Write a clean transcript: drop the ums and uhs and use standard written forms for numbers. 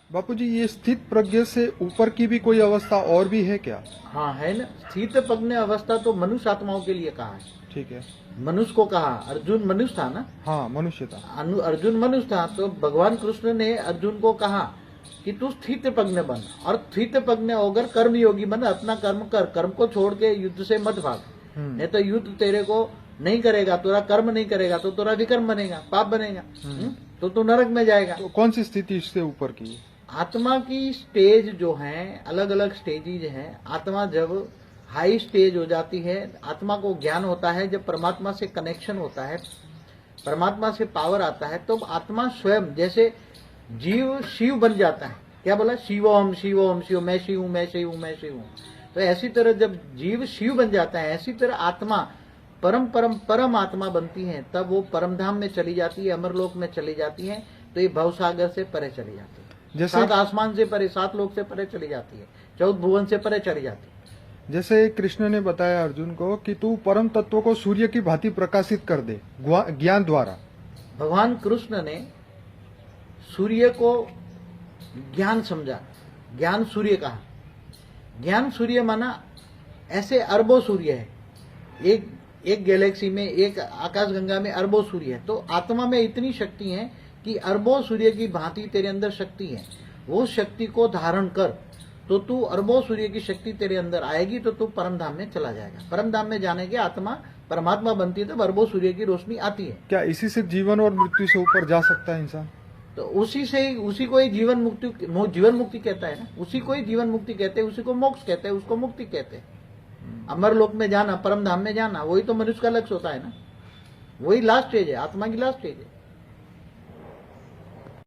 बापूजी, ये स्थित प्रज्ञ से ऊपर की भी कोई अवस्था और भी है क्या? हाँ है ना, स्थित प्रज्ञ अवस्था तो मनुष्य आत्माओं के लिए कहा है। ठीक है। मनुष्य को कहा, अर्जुन मनुष्य था ना, हाँ, मनुष्य था। अर्जुन मनुष्य था, तो भगवान कृष्ण ने अर्जुन को कहा कि तू स्थित प्रज्ञ बन, और स्थित प्रज्ञ होकर कर्म योगी बन, अपना कर्म कर, कर्म को छोड़ के युद्ध से मत भाग। नहीं तो युद्ध तेरे को नहीं करेगा, तेरा कर्म नहीं करेगा तो तेरा विकर्म बनेगा, पाप बनेगा, तो तू नरक में जाएगा। तो कौन सी स्थिति इससे ऊपर की है? आत्मा की स्टेज जो है, अलग अलग स्टेजेज हैं। आत्मा जब हाई स्टेज हो जाती है, आत्मा को ज्ञान होता है, जब परमात्मा से कनेक्शन होता है, परमात्मा से पावर आता है, तो आत्मा स्वयं जैसे जीव शिव बन जाता है। क्या बोला? शिवोम शिवोम शिव, मैं शिव हूं, मैं शिव हूं, मैं शिव हूं। तो ऐसी तरह जब जीव शिव बन जाता है, ऐसी तरह आत्मा परम आत्मा बनती है, तब वो परम धाम में चली जाती है, अमरलोक में चली जाती है। तो ये भवसागर से परे चली जाती है, जैसे सात आसमान से परे, सात लोक से परे चली जाती है, 14 भुवन से परे चली जाती है। जैसे कृष्ण ने बताया अर्जुन को कि तू परम तत्व को सूर्य की भांति प्रकाशित कर दे ज्ञान द्वारा। भगवान कृष्ण ने सूर्य को ज्ञान समझा, ज्ञान सूर्य कहा। ज्ञान सूर्य माना ऐसे अरबों सूर्य है, एक गैलेक्सी में, एक आकाशगंगा में अरबों सूर्य है। तो आत्मा में इतनी शक्ति है कि अरबों सूर्य की भांति तेरे अंदर शक्ति है। वो शक्ति को धारण कर, तो तू अरबों सूर्य की शक्ति तेरे अंदर आएगी, तो तू परम धाम में चला जाएगा। परम धाम में जाने के आत्मा परमात्मा बनती है, तब अरबों सूर्य की रोशनी आती है। क्या इसी से जीवन और मृत्यु से ऊपर जा सकता है इंसान? तो उसी को ही जीवन मुक्ति कहता है ना, उसी को ही जीवन मुक्ति कहते हैं, उसी को मोक्ष कहते हैं, उसको मुक्ति कहते हैं। अमर लोक में जाना, परम धाम में जाना, वही तो मनुष्य का लक्ष्य होता है ना, वही लास्ट स्टेज है, आत्मा की लास्ट स्टेज है।